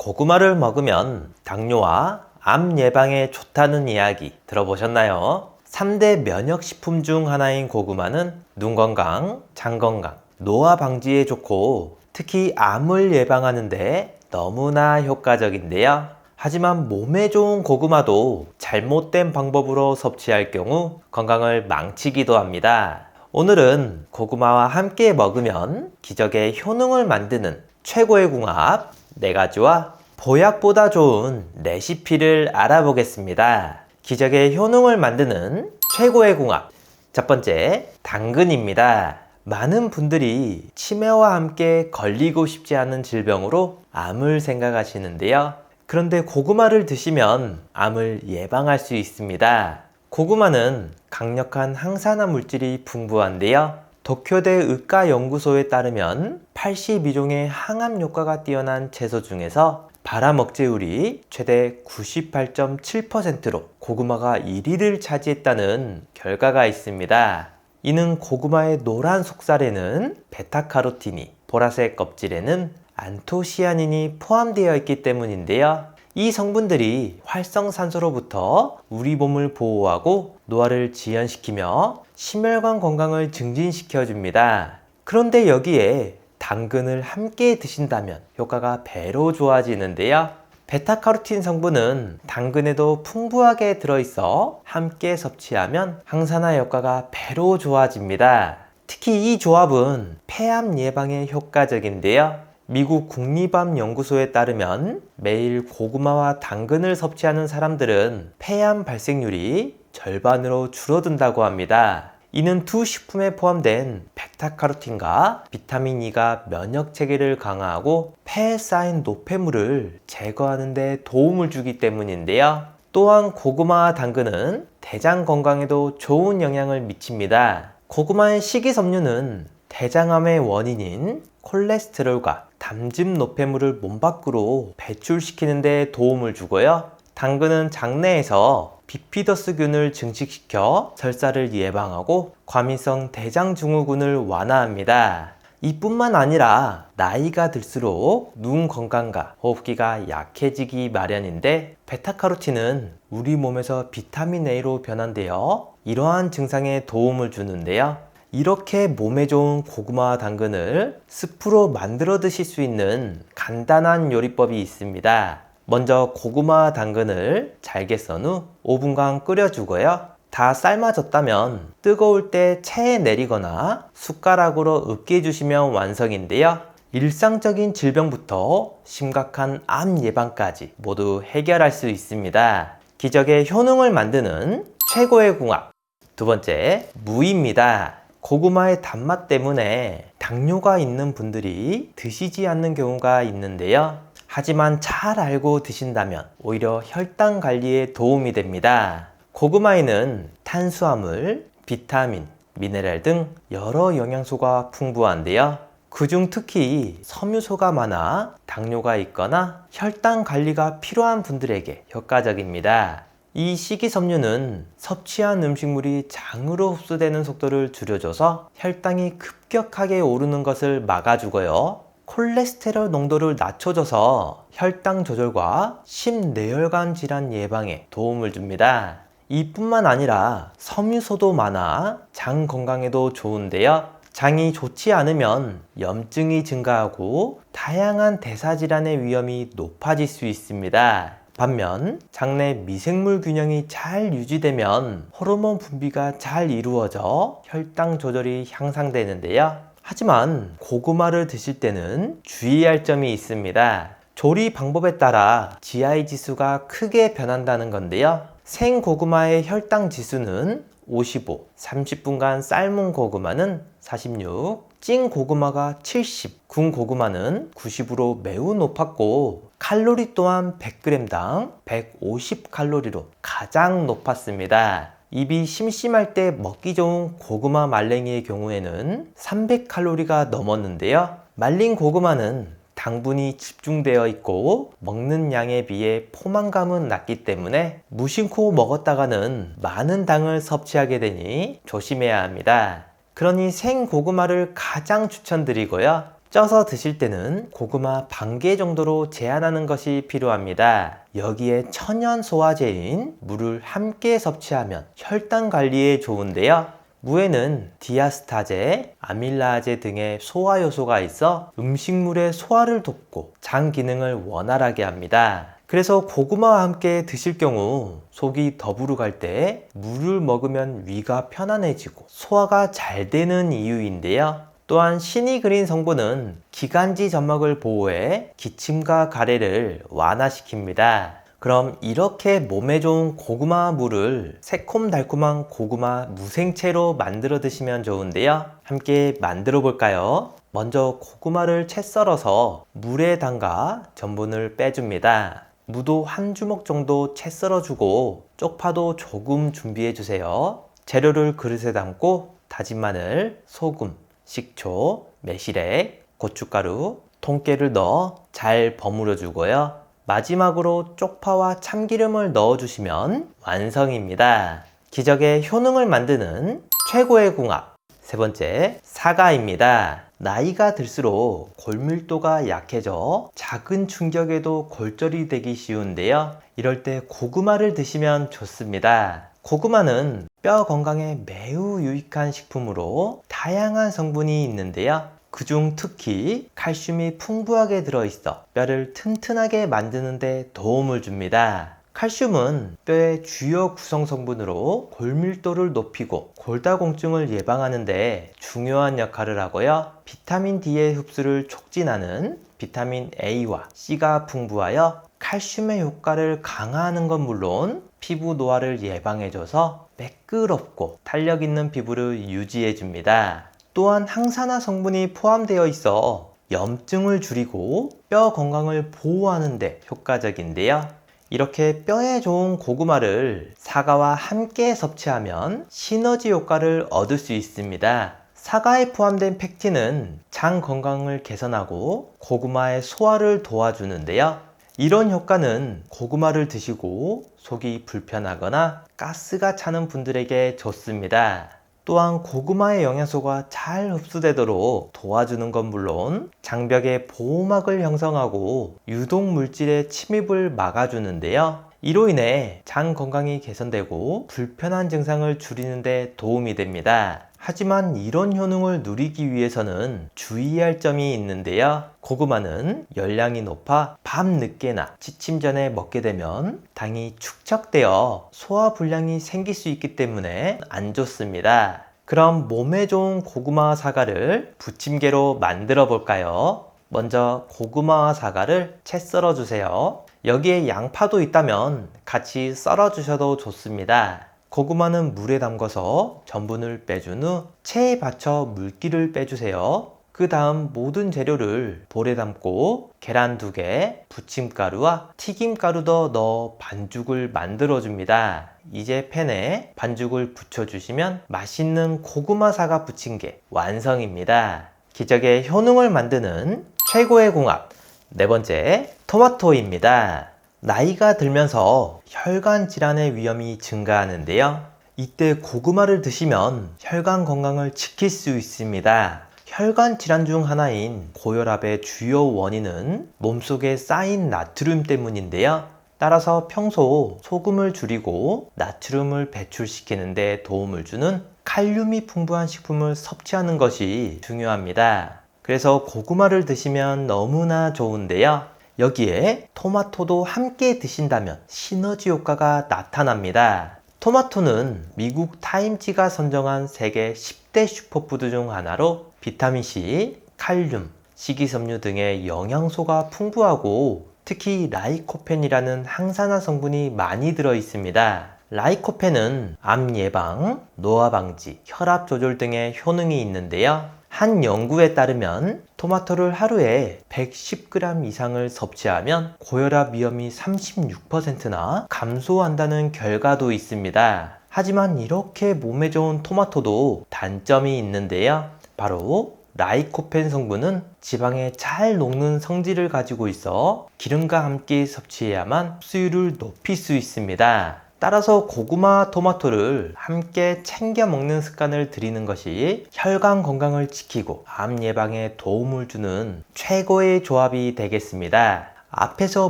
고구마를 먹으면 당뇨와 암 예방에 좋다는 이야기 들어보셨나요? 3대 면역식품 중 하나인 고구마는 눈 건강, 장 건강, 노화 방지에 좋고 특히 암을 예방하는 데 너무나 효과적인데요. 하지만 몸에 좋은 고구마도 잘못된 방법으로 섭취할 경우 건강을 망치기도 합니다. 오늘은 고구마와 함께 먹으면 기적의 효능을 만드는 최고의 궁합 4가지와 보약보다 좋은 레시피를 알아보겠습니다. 기적의 효능을 만드는 최고의 궁합. 첫 번째, 당근입니다. 많은 분들이 치매와 함께 걸리고 싶지 않은 질병으로 암을 생각하시는데요. 그런데 고구마를 드시면 암을 예방할 수 있습니다. 고구마는 강력한 항산화 물질이 풍부한데요. 도쿄대 의과연구소에 따르면 82종의 항암 효과가 뛰어난 채소 중에서 발암 억제율이 최대 98.7%로 고구마가 1위를 차지했다는 결과가 있습니다. 이는 고구마의 노란 속살에는 베타카로틴이, 보라색 껍질에는 안토시아닌이 포함되어 있기 때문인데요. 이 성분들이 활성산소로부터 우리 몸을 보호하고 노화를 지연시키며 심혈관 건강을 증진시켜 줍니다. 그런데 여기에 당근을 함께 드신다면 효과가 배로 좋아지는데요. 베타카로틴 성분은 당근에도 풍부하게 들어있어 함께 섭취하면 항산화 효과가 배로 좋아집니다. 특히 이 조합은 폐암 예방에 효과적인데요. 미국 국립암연구소에 따르면 매일 고구마와 당근을 섭취하는 사람들은 폐암 발생률이 절반으로 줄어든다고 합니다. 이는 두 식품에 포함된 베타카로틴과 비타민 E가 면역 체계를 강화하고 폐에 쌓인 노폐물을 제거하는 데 도움을 주기 때문인데요. 또한 고구마와 당근은 대장 건강에도 좋은 영향을 미칩니다. 고구마의 식이섬유는 대장암의 원인인 콜레스테롤과 담즙 노폐물을 몸 밖으로 배출시키는 데 도움을 주고요. 당근은 장내에서 비피더스균을 증식시켜 설사를 예방하고 과민성 대장증후군을 완화합니다. 이뿐만 아니라 나이가 들수록 눈 건강과 호흡기가 약해지기 마련인데 베타카로틴은 우리 몸에서 비타민 A로 변환되어 이러한 증상에 도움을 주는데요. 이렇게 몸에 좋은 고구마와 당근을 스프로 만들어 드실 수 있는 간단한 요리법이 있습니다. 먼저 고구마와 당근을 잘게 썬 후 5분간 끓여주고요. 다 삶아졌다면 뜨거울 때 체에 내리거나 숟가락으로 으깨주시면 완성인데요. 일상적인 질병부터 심각한 암 예방까지 모두 해결할 수 있습니다. 기적의 효능을 만드는 최고의 궁합. 두 번째, 무입니다. 고구마의 단맛 때문에 당뇨가 있는 분들이 드시지 않는 경우가 있는데요. 하지만 잘 알고 드신다면 오히려 혈당 관리에 도움이 됩니다. 고구마에는 탄수화물, 비타민, 미네랄 등 여러 영양소가 풍부한데요. 그중 특히 섬유소가 많아 당뇨가 있거나 혈당 관리가 필요한 분들에게 효과적입니다. 이 식이섬유는 섭취한 음식물이 장으로 흡수되는 속도를 줄여줘서 혈당이 급격하게 오르는 것을 막아주고요. 콜레스테롤 농도를 낮춰줘서 혈당 조절과 심뇌혈관 질환 예방에 도움을 줍니다. 이뿐만 아니라 섬유소도 많아 장 건강에도 좋은데요. 장이 좋지 않으면 염증이 증가하고 다양한 대사질환의 위험이 높아질 수 있습니다. 반면 장내 미생물 균형이 잘 유지되면 호르몬 분비가 잘 이루어져 혈당 조절이 향상되는데요. 하지만 고구마를 드실 때는 주의할 점이 있습니다. 조리 방법에 따라 GI 지수가 크게 변한다는 건데요. 생 고구마의 혈당 지수는 55, 30분간 삶은 고구마는 46, 찐 고구마가 70, 구운 고구마는 90으로 매우 높았고 칼로리 또한 100g당 150칼로리로 가장 높았습니다. 입이 심심할 때 먹기 좋은 고구마 말랭이의 경우에는 300칼로리가 넘었는데요. 말린 고구마는 당분이 집중되어 있고 먹는 양에 비해 포만감은 낮기 때문에 무심코 먹었다가는 많은 당을 섭취하게 되니 조심해야 합니다. 그러니 생 고구마를 가장 추천드리고요. 쪄서 드실 때는 고구마 반 개 정도로 제한하는 것이 필요합니다. 여기에 천연 소화제인 물을 함께 섭취하면 혈당 관리에 좋은데요. 무에는 디아스타제, 아밀라제 등의 소화 요소가 있어 음식물의 소화를 돕고 장 기능을 원활하게 합니다. 그래서 고구마와 함께 드실 경우 속이 더부룩할 때 물을 먹으면 위가 편안해지고 소화가 잘 되는 이유인데요. 또한 신이 그린 성분은 기관지 점막을 보호해 기침과 가래를 완화시킵니다. 그럼 이렇게 몸에 좋은 고구마 물을 새콤달콤한 고구마 무생채로 만들어 드시면 좋은데요. 함께 만들어 볼까요? 먼저 고구마를 채 썰어서 물에 담가 전분을 빼줍니다. 무도 한 주먹 정도 채 썰어주고 쪽파도 조금 준비해 주세요. 재료를 그릇에 담고 다진 마늘, 소금, 식초, 매실액, 고춧가루, 통깨를 넣어 잘 버무려 주고요. 마지막으로 쪽파와 참기름을 넣어 주시면 완성입니다. 기적의 효능을 만드는 최고의 궁합. 세 번째, 사과입니다. 나이가 들수록 골밀도가 약해져 작은 충격에도 골절이 되기 쉬운데요. 이럴 때 고구마를 드시면 좋습니다. 고구마는 뼈 건강에 매우 유익한 식품으로 다양한 성분이 있는데요. 그중 특히 칼슘이 풍부하게 들어있어 뼈를 튼튼하게 만드는 데 도움을 줍니다. 칼슘은 뼈의 주요 구성 성분으로 골밀도를 높이고 골다공증을 예방하는 데 중요한 역할을 하고요. 비타민 D의 흡수를 촉진하는 비타민 A와 C가 풍부하여 칼슘의 효과를 강화하는 건 물론 피부 노화를 예방해줘서 매끄럽고 탄력 있는 피부를 유지해줍니다. 또한 항산화 성분이 포함되어 있어 염증을 줄이고 뼈 건강을 보호하는 데 효과적인데요. 이렇게 뼈에 좋은 고구마를 사과와 함께 섭취하면 시너지 효과를 얻을 수 있습니다. 사과에 포함된 펙틴은 장 건강을 개선하고 고구마의 소화를 도와주는데요. 이런 효과는 고구마를 드시고 속이 불편하거나 가스가 차는 분들에게 좋습니다. 또한 고구마의 영양소가 잘 흡수되도록 도와주는 건 물론 장벽에 보호막을 형성하고 유독 물질의 침입을 막아주는데요. 이로 인해 장 건강이 개선되고 불편한 증상을 줄이는 데 도움이 됩니다. 하지만 이런 효능을 누리기 위해서는 주의할 점이 있는데요. 고구마는 열량이 높아 밤 늦게나 취침 전에 먹게 되면 당이 축적되어 소화불량이 생길 수 있기 때문에 안 좋습니다. 그럼 몸에 좋은 고구마와 사과를 부침개로 만들어 볼까요? 먼저 고구마와 사과를 채 썰어 주세요. 여기에 양파도 있다면 같이 썰어 주셔도 좋습니다. 고구마는 물에 담궈서 전분을 빼준 후 체에 받쳐 물기를 빼주세요. 그 다음 모든 재료를 볼에 담고 계란 2개, 부침가루와 튀김가루도 넣어 반죽을 만들어 줍니다. 이제 팬에 반죽을 붙여주시면 맛있는 고구마 사과 부침개 완성입니다. 기적의 효능을 만드는 최고의 궁합. 네 번째, 토마토입니다. 나이가 들면서 혈관 질환의 위험이 증가하는데요. 이때 고구마를 드시면 혈관 건강을 지킬 수 있습니다. 혈관 질환 중 하나인 고혈압의 주요 원인은 몸속에 쌓인 나트륨 때문인데요. 따라서 평소 소금을 줄이고 나트륨을 배출시키는 데 도움을 주는 칼륨이 풍부한 식품을 섭취하는 것이 중요합니다. 그래서 고구마를 드시면 너무나 좋은데요. 여기에 토마토도 함께 드신다면 시너지 효과가 나타납니다. 토마토는 미국 타임지가 선정한 세계 10대 슈퍼푸드 중 하나로 비타민C, 칼륨, 식이섬유 등의 영양소가 풍부하고 특히 라이코펜이라는 항산화 성분이 많이 들어 있습니다. 라이코펜은 암 예방, 노화 방지, 혈압 조절 등의 효능이 있는데요. 한 연구에 따르면 토마토를 하루에 110g 이상을 섭취하면 고혈압 위험이 36%나 감소한다는 결과도 있습니다. 하지만 이렇게 몸에 좋은 토마토도 단점이 있는데요. 바로 라이코펜 성분은 지방에 잘 녹는 성질을 가지고 있어 기름과 함께 섭취해야만 흡수율을 높일 수 있습니다. 따라서 고구마, 토마토를 함께 챙겨 먹는 습관을 들이는 것이 혈관 건강을 지키고 암 예방에 도움을 주는 최고의 조합이 되겠습니다. 앞에서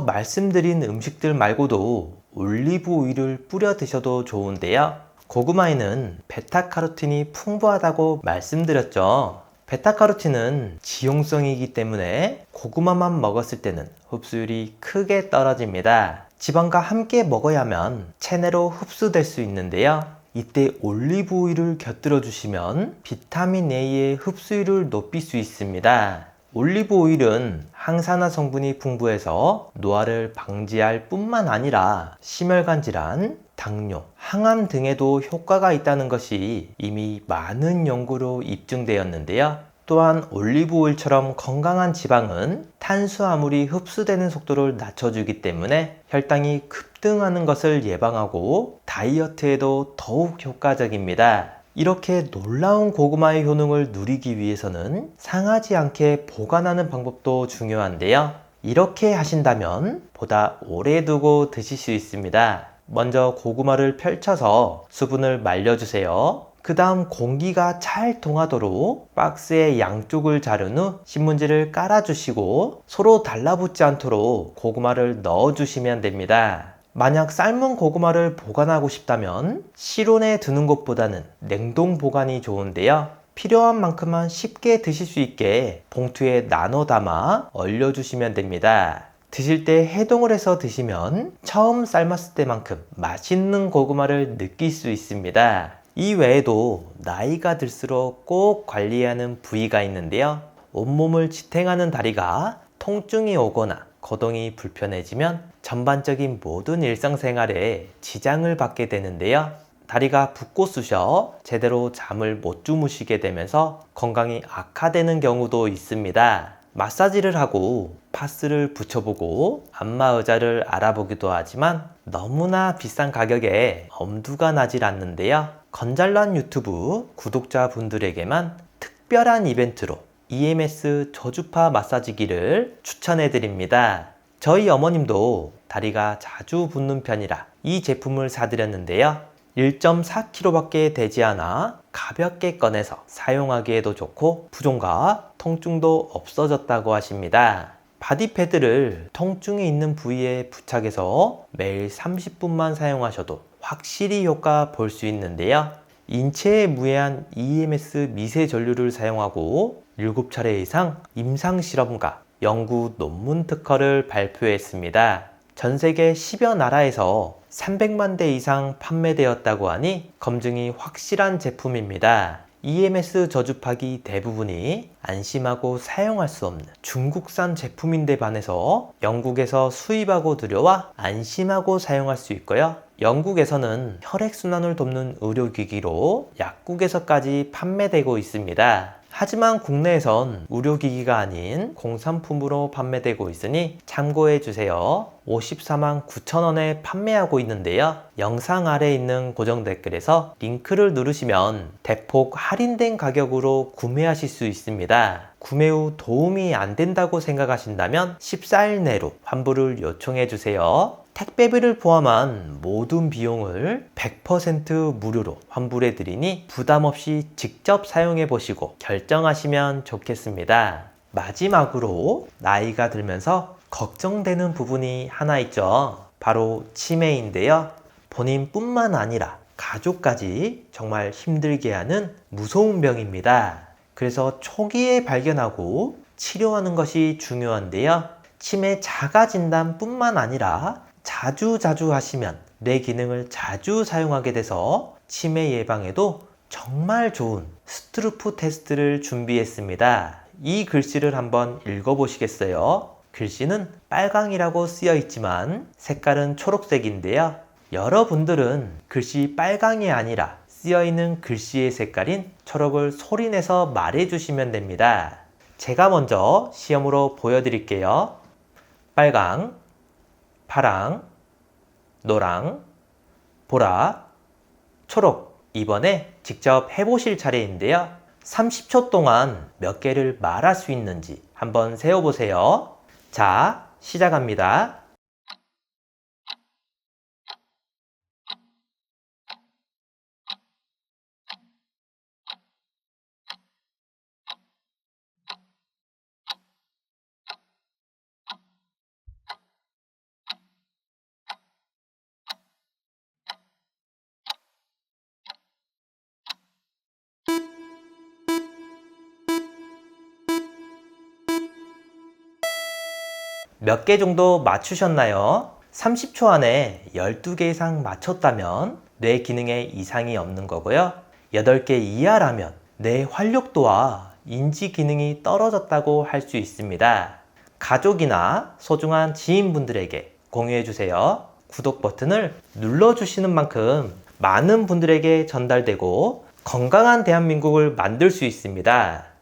말씀드린 음식들 말고도 올리브 오일을 뿌려 드셔도 좋은데요. 고구마에는 베타카로틴이 풍부하다고 말씀드렸죠. 베타카로틴은 지용성이기 때문에 고구마만 먹었을 때는 흡수율이 크게 떨어집니다. 지방과 함께 먹어야만 체내로 흡수될 수 있는데요. 이때 올리브 오일을 곁들여 주시면 비타민 A의 흡수율을 높일 수 있습니다. 올리브 오일은 항산화 성분이 풍부해서 노화를 방지할 뿐만 아니라 심혈관 질환, 당뇨, 항암 등에도 효과가 있다는 것이 이미 많은 연구로 입증되었는데요. 또한 올리브 오일처럼 건강한 지방은 탄수화물이 흡수되는 속도를 낮춰주기 때문에 혈당이 급등하는 것을 예방하고 다이어트에도 더욱 효과적입니다. 이렇게 놀라운 고구마의 효능을 누리기 위해서는 상하지 않게 보관하는 방법도 중요한데요. 이렇게 하신다면 보다 오래 두고 드실 수 있습니다. 먼저 고구마를 펼쳐서 수분을 말려주세요. 그 다음 공기가 잘 통하도록 박스의 양쪽을 자른 후 신문지를 깔아주시고 서로 달라붙지 않도록 고구마를 넣어주시면 됩니다. 만약 삶은 고구마를 보관하고 싶다면 실온에 두는 것보다는 냉동 보관이 좋은데요. 필요한 만큼만 쉽게 드실 수 있게 봉투에 나눠 담아 얼려주시면 됩니다. 드실 때 해동을 해서 드시면 처음 삶았을 때만큼 맛있는 고구마를 느낄 수 있습니다. 이 외에도 나이가 들수록 꼭 관리해야 하는 부위가 있는데요. 온몸을 지탱하는 다리가 통증이 오거나 거동이 불편해지면 전반적인 모든 일상생활에 지장을 받게 되는데요. 다리가 붓고 쑤셔 제대로 잠을 못 주무시게 되면서 건강이 악화되는 경우도 있습니다. 마사지를 하고 파스를 붙여보고 안마의자를 알아보기도 하지만 너무나 비싼 가격에 엄두가 나질 않는데요. 건잘란 유튜브 구독자분들에게만 특별한 이벤트로 EMS 저주파 마사지기를 추천해 드립니다. 저희 어머님도 다리가 자주 붓는 편이라 이 제품을 사드렸는데요. 1.4kg 밖에 되지 않아 가볍게 꺼내서 사용하기에도 좋고 부종과 통증도 없어졌다고 하십니다. 바디패드를 통증이 있는 부위에 부착해서 매일 30분만 사용하셔도 확실히 효과 볼 수 있는데요. 인체에 무해한 EMS 미세 전류를 사용하고 7차례 이상 임상 실험과 연구 논문 특허를 발표했습니다. 전 세계 10여 나라에서 300만 대 이상 판매되었다고 하니 검증이 확실한 제품입니다. EMS 저주파기 대부분이 안심하고 사용할 수 없는 중국산 제품인데 반해서 영국에서 수입하고 들여와 안심하고 사용할 수 있고요. 영국에서는 혈액순환을 돕는 의료기기로 약국에서까지 판매되고 있습니다. 하지만 국내에선 의료기기가 아닌 공산품으로 판매되고 있으니 참고해주세요. 54만 9천원에 판매하고 있는데요. 영상 아래에 있는 고정 댓글에서 링크를 누르시면 대폭 할인된 가격으로 구매하실 수 있습니다. 구매 후 도움이 안 된다고 생각하신다면 14일 내로 환불을 요청해주세요. 택배비를 포함한 모든 비용을 100% 무료로 환불해 드리니 부담 없이 직접 사용해 보시고 결정하시면 좋겠습니다. 마지막으로 나이가 들면서 걱정되는 부분이 하나 있죠. 바로 치매인데요. 본인뿐만 아니라 가족까지 정말 힘들게 하는 무서운 병입니다. 그래서 초기에 발견하고 치료하는 것이 중요한데요. 치매 자가 진단뿐만 아니라 자주 하시면 뇌 기능을 자주 사용하게 돼서 치매 예방에도 정말 좋은 스트루프 테스트를 준비했습니다. 이 글씨를 한번 읽어보시겠어요? 글씨는 빨강이라고 쓰여 있지만 색깔은 초록색인데요. 여러분들은 글씨 빨강이 아니라 쓰여 있는 글씨의 색깔인 초록을 소리내서 말해주시면 됩니다. 제가 먼저 시험으로 보여드릴게요. 빨강, 파랑, 노랑, 보라, 초록. 이번에 직접 해보실 차례인데요. 30초 동안 몇 개를 말할 수 있는지 한번 세어보세요. 자, 시작합니다. 몇 개 정도 맞추셨나요? 30초 안에 12개 이상 맞췄다면 뇌 기능에 이상이 없는 거고요. 8개 이하라면 뇌 활력도와 인지 기능이 떨어졌다고 할 수 있습니다. 가족이나 소중한 지인분들에게 공유해주세요. 구독 버튼을 눌러주시는 만큼 많은 분들에게 전달되고 건강한 대한민국을 만들 수 있습니다.